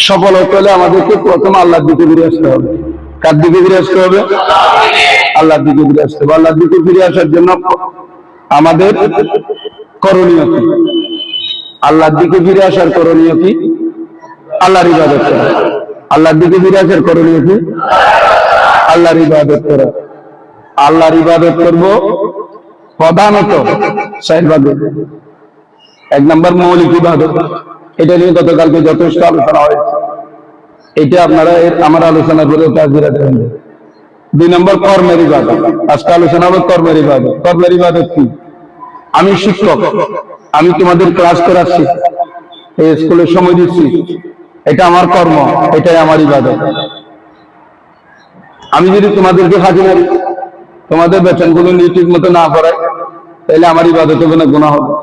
সফল হতে হলে আমাদেরকে প্রথম আল্লাহর দিকে ফিরে আসতে হবে। কার দিকে ফিরে আসতে হবে? আল্লাহর দিকে ফিরে আসতে হবে। আল্লাহর দিকে ফিরে আসার জন্য আমাদের করণীয় কি? আল্লাহর দিকে ফিরে আসার করণীয় কি? আল্লাহর ইবাদত করা। আল্লাহর দিকে ফিরে আসার করণীয় কি? আল্লাহর ইবাদত করা। আল্লাহর ইবাদত করব প্রধানত চার ভাগে। এক নম্বর মৌলিক ইবাদত, এটা নিয়ে গতকালকে যথেষ্ট আলোচনা হয়েছে, এটা আপনারা আমার আলোচনা করে তাজিরা দেবেন। দুই নম্বর কর্মের ইবাদত, আজকে আলোচনা হবে কর্মের ইবাদত। কর্মের ইবাদত কি? আমি শিক্ষক, আমি তোমাদের ক্লাস করাচ্ছি, এই স্কুলে সময় দিচ্ছি, এটা আমার কর্ম, এটাই আমার ইবাদত। আমি যদি তোমাদেরকে ফাঁকি মারি, তোমাদের বেতনগুলো নিয়ে ঠিক মতো না করাই, তাহলে আমার ইবাদতে কোনো গুনাহ হবে,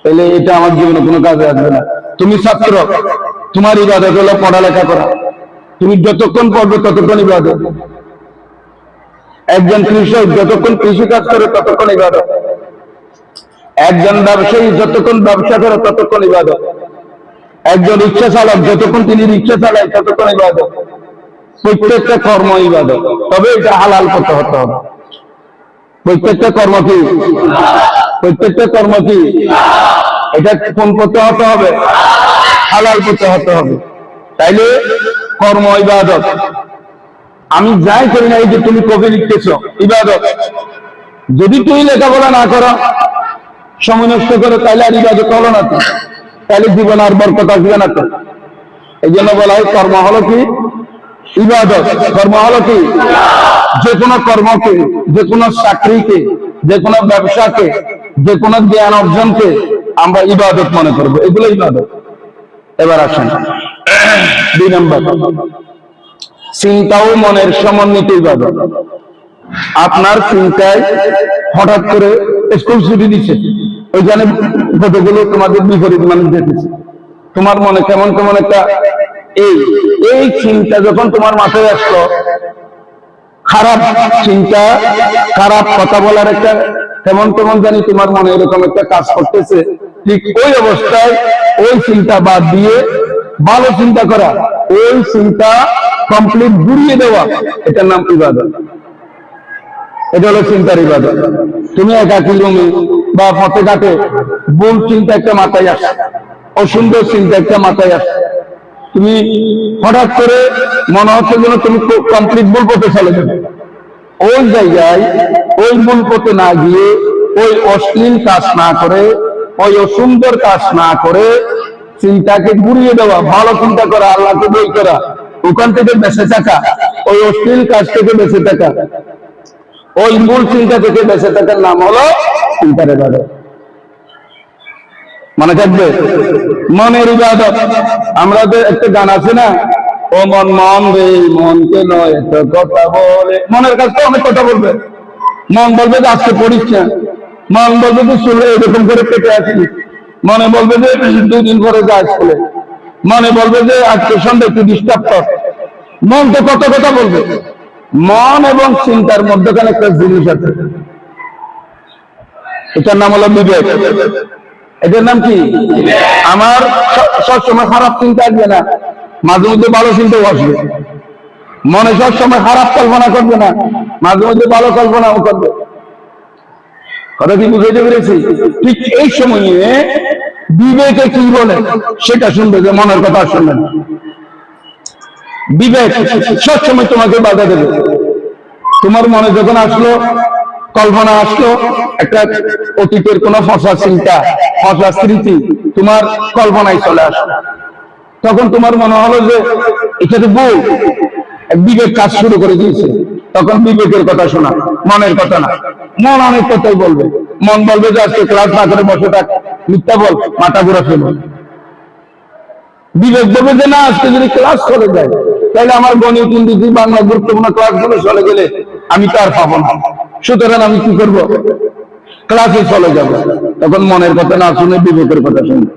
তাহলে এটা আমার জীবনে কোনো কাজে আসবে না। তুমি ছাত্র, তোমার ইবাদত হলো পড়ালেখা করা, তুমি যতক্ষণ পড়বে ততক্ষণ ইবাদত। একজন কৃষক যতক্ষণ কৃষি কাজ করে ততক্ষণ ইবাদত। একজন ব্যবসায়ী যতক্ষণ ব্যবসা করে ততক্ষণ ইবাদত। একজন রিক্সা চালক যতক্ষণ তিনি রিক্সা চালায় ততক্ষণ ইবাদত। প্রত্যেকটা কর্ম ইবাদত, তবে এটা হালাল করতে হতে হবে। প্রত্যেকটা কর্ম কি? প্রত্যেকটা কর্ম কি? এটা কোন করতে হতে হবে? হালাল করতে হতে হবে। তাইলে কর্ম ইবাদত। আমি যাই করি না, এই যে তুমি কবি লিখতেছ, ইবাদত। যদি তুমি লেখাপড়া না করো, সময় নষ্ট করো, তাহলে আর ইবাদত হলো না তো, তাহলে জীবন আর বরকত আসবে না তো। এই জন্য বলা হয় কর্ম হলো কি? ইবাদত। কর্ম হলো কি? যে কোনো কর্মকে, যে কোনো চাকরিকে, যে কোনো ব্যবসাকে, যে কোনো জ্ঞান অর্জনকে আমরা ইবাদত মনে করবো, এগুলো ইবাদত। এবার আসেন দুই নম্বর, চিন্তা ও মনের সমন্বিত ইবাদত। আপনার চিন্তায় হঠাৎ করে স্কুল ছুটি দিচ্ছে, ওইখানে কতগুলো তোমাদের বিপরীত মানুষ দেখেছে, তোমার মনে কেমন কেমন একটা এই চিন্তা যখন তোমার মাথায় আসলো, খারাপ চিন্তা, খারাপ কথা বলার একটা কেমন কেমন জানি তোমার মনে এরকম একটা কাজ করতেছে, ঠিক ওই অবস্থায় ওই চিন্তা বাদ দিয়ে ভালো চিন্তা করা, ওই চিন্তা কমপ্লিট ঘুরিয়ে দেওয়া, এটার নাম ইবাদত। এটা হলো চিন্তার ইবাদত। তুমি একাকী রুমে বা পথে ঘাটে ভুল চিন্তা একটা মাথায় আসে, অসুন্দর চিন্তা একটা মাথায় আসে, তুমি হঠাৎ করে মনে হচ্ছে যেন তুমি কমপ্লিট ভুল পথে চলে যাবে, ওই জায়গায় ওই ভুল পথে না গিয়ে, ওই অশ্লীল কাজ না করে, ওই অসুন্দর কাজ না করে চিন্তাকে ঘুরিয়ে দেওয়া, ভালো চিন্তা করা, আল্লাহকে বই করা, ওখান থেকে বেঁচে থাকা, ওই অশ্লীল কাজ থেকে বেঁচে থাকা, ওই মূল চিন্তা থেকে বেঁচে থাকার নাম হলো চিন্তার ইবাদত। মনে থাকবে, মনের ইবাদত। আমরা তো একটা গান আছে না, ও মন মন রে মনকে নয় এত কথা বলে। মনের কাছে তো অনেক কথা বলবে, মন বলবে যে আজকে পড়িস না, মন বলবে যে শুনলে এরকম করে পেটে আছিস, মনে বলবে যে 2 দিন পরে যা স্কুলে, মনে বলবে যে আজকে সন্ধ্যা একটু ডিস্টার্ব কর। মন তো কত কথা বলবে। মন এবং চিন্তার মধ্যখানে একটা জিনিস আছে, এটার নাম হলো বিবেক। এটার নাম কি? আমার সবসময় খারাপ চিন্তা আসবে না, মাঝে মধ্যে ভালো চিন্তাও আসবে। মনে সবসময় খারাপ কল্পনা করবে না, মাঝে মধ্যে ভালো কল্পনাও করবে। কথা কি বুঝাইতে পেরেছি? ঠিক এই সময়ে বিবেকে কি বলে সেটা শুনবে, যে মনের কথা শুনবে না। বিবেক সবসময় তোমাকে বাধা দেবে। তোমার মনে যখন আসলো কল্পনা, আসলো একটা অতীতের কোন ফসা চিন্তা, ফসা স্মৃতি তোমার কল্পনায় চলে আসলো, তখন তোমার মনে হলো যে এটা তো ভুল, বিবেক কাজ শুরু করে দিয়েছে। তখন বিবেকের কথা শোনা, মনের কথা না। মন অনেক কথাই বলবে। মন বলবে যে আজকে ক্লাস না করে বসে থাক, মিথ্যা বল, মাথা ঘুরে ফেলো। বিবেক বলবে যে না, আজকে যদি ক্লাস চলে যায় তাহলে আমার গণিত, ইংরেজি, বাংলা গুরুত্বপূর্ণ ক্লাসগুলো চলে গেলে আমি তো আর পাবো না, সুতরাং আমি কি করব? ক্লাসে চলে যাব। তখন মনের কথা না শুনে বিবেকের কথা শুনবে।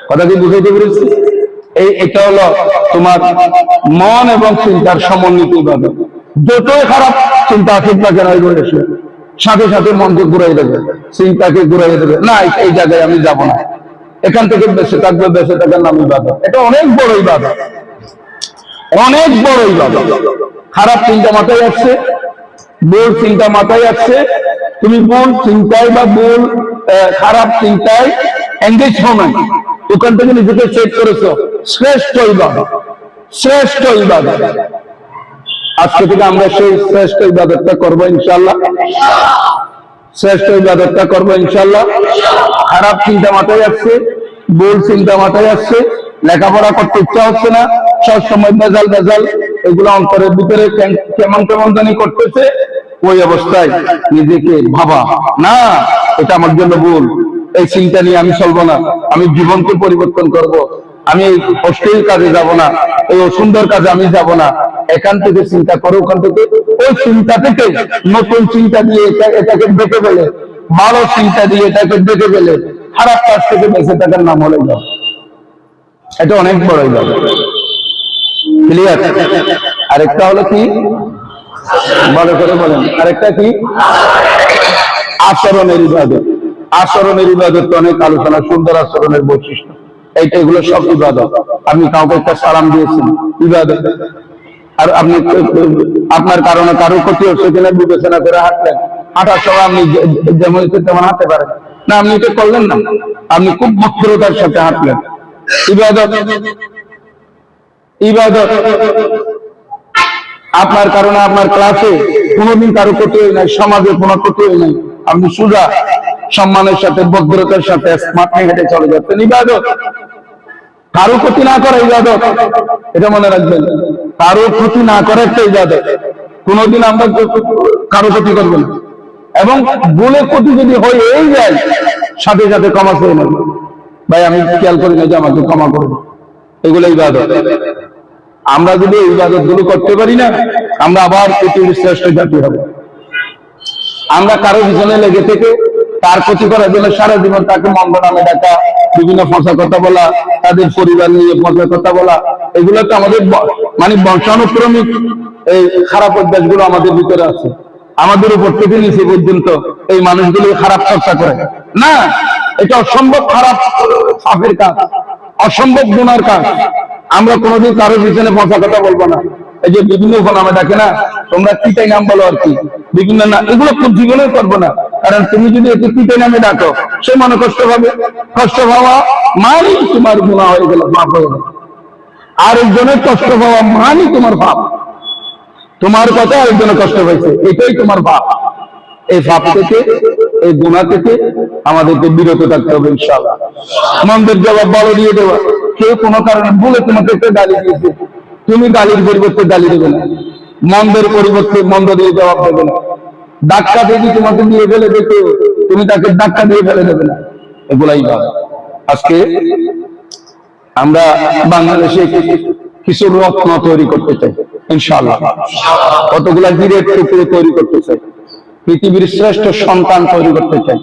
কথা কি বুঝাইতে পেরেছি? এটা হলো তোমার মন এবং চিন্তার সমন্বিত ইবাদত। যতই খারাপ চিন্তা আসুক না কেন, সাথে সাথে মনকে ঘুরাই দেবে, চিন্তাকে ঘুরাই দেবে, না এই জায়গায় আমি যাব না, এখান থেকে বেঁচে থাকবে, বেঁচে থাকার নাম ইবাদত। এটা অনেক বড় ইবাদত, অনেক বড় ইবাদত। খারাপ চিন্তা মাথায় আসছে, ভুল চিন্তা মাথায় আসছে, তুমি ভুল চিন্তায় বা ভুল খারাপ চিন্তায় এঙ্গেজ হও নাই, ওখান থেকে নিজেকে চেক করেছো, শ্রেষ্ঠ ইবাদত, শ্রেষ্ঠ ইবাদত। আজকে থেকে আমরা সেই শ্রেষ্ঠ ইবাদতটা করবো ইনশাআল্লাহ, শ্রেষ্ঠ ইবাদতটা করবো ইনশাআল্লাহ। খারাপ চিন্তা মাথায় আসছে, ভুল চিন্তা মাথায় আসছে, লেখাপড়া করতে ইচ্ছা হচ্ছে না, সব সময় ভেজাল ভেজাল, এগুলো অন্তরের ভিতরে কেমন কেমন জানি করতেছে, ওই অবস্থায় নিজেকে ভাবা না এটা আমার জন্য ভুল, এই চিন্তা নিয়ে আমি চলবো না, আমি জীবনকে পরিবর্তন করব, আমি এই অশ্লীল কাজে যাব না, এই অসুন্দর কাজে আমি যাব না। এখান থেকে চিন্তা করো, ওখান থেকে ওই চিন্তা থেকে নতুন চিন্তা দিয়ে এটাকে দেখে ফেলে, ভালো চিন্তা দিয়ে এটাকে দেখে ফেলে খারাপ কাজ থেকে বেঁচে থাকার নাম হলে যাও। এটা অনেক বড় যাবে, ক্লিয়ার? আরেকটা হলো কি, ভালো করে বলেন, আরেকটা কি? আচরণের ইবাদত। আচরণের ইবাদত অনেক আলোচনা, সুন্দর আচরণের বৈশিষ্ট্য, এইটা এগুলো সব ইবাদত। আপনি কাউকে একটা সালাম দিয়েছেন, ইবাদত। আর আপনি আপনার কারণে কারো ক্ষতি হচ্ছে কিনা বিবেচনা করে হাঁটলেন, হাঁটার সময় আপনি যেমন তেমন হাঁটতে পারেন না, আপনি এটা করলেন না, আপনি খুব ভদ্রতার সাথে হাঁটলেন, ইবাদত। ইবাদত। আপনার কারণে আপনার ক্লাসে কোনোদিন কারো ক্ষতি হয় নাই, সমাজে কোনো ক্ষতি হয় নাই, আপনি সোজা সম্মানের সাথে ভদ্রতার সাথে স্মার্ট হেঁটে চলে যাচ্ছেন, ইবাদত। কারো ক্ষতি না করা ইবাদত, এটা মনে রাখবেন, কারো ক্ষতি না করা একটা ইবাদত। কোনোদিন আমরা কারো ক্ষতি করবো না, এবং ভুলে ক্ষতি যদি হয়ে যায় সাথে সাথে ক্ষমা করে নেব, ভাই আমি খেয়াল করি না যে আমাকে ক্ষমা করবো, এগুলো ইবাদত। আমরা যদি এই ইবাদত গুলো করতে পারি না, আমরা আবার পৃথিবীর শ্রেষ্ঠ জাতি হবে। আমরা কারো পিছনে লেগে থেকে তার ক্ষতি করার জন্য সারা জীবন তাকে মন্দ নামে ডাকা, বিভিন্ন ফসা কথা বলা, তাদের পরিবার নিয়ে ফসা কথা বলা, এগুলো তো আমাদের মানে বংশানুক্রমিক এই খারাপ অভ্যাস গুলো আমাদের ভিতরে আছে। আমাদের উপর থেকে নিচে পর্যন্ত এই মানুষগুলো খারাপ চর্চা করে না, এটা অসম্ভব খারাপ পাপের কাজ, অসম্ভব গুনার কাজ। আমরা কোনোদিন কারোর পিছনে ফসা কথা বলবো না। এই যে বিভিন্ন নামে ডাকে না, তোমরা কিটাই নাম বলো আর কি, বিভিন্ন নাম, এগুলো খুব জীবনে করবো না। কারণ তুমি যদি একে কিটাই নামে ডাকো, সে মনে কষ্ট পাবে, কষ্ট পাওয়া মানে তোমার গুনাহ হয়ে গেল, পাপ হয়ে গেল। আর একজনের কষ্ট পাওয়া মানে তোমার পাপ, তোমার কথা আরেকজনের কষ্ট পাইছে, এটাই তোমার পাপ। এই পাপ থেকে, এই গুনাহ থেকে আমাদেরকে বিরত থাকতে হবে ইনশাআল্লাহ। মন্দের জবাব ভালো দিয়ে দেওয়া, কেউ কোনো কারণে ভুলে তোমাকে একটা গালি দিয়েছে, তুমি গালির পরিবর্তে গালি দেবে না, মন্দের পরিবর্তে মন্দ দিয়ে জবাব দেবে না। ধাক্কা দিয়ে তোমাকে দিয়ে ফেলে দেখো, তুমি তাকে ধাক্কা দিয়ে ফেলে দেবে না, এগুলাই ভাব। আজকে আমরা বাংলাদেশে কিছু রত্ন তৈরি করতে চাই ইনশাআল্লাহ, কতগুলা হীরের টুকরো তৈরি করতে চাই, পৃথিবীর শ্রেষ্ঠ সন্তান তৈরি করতে চাই।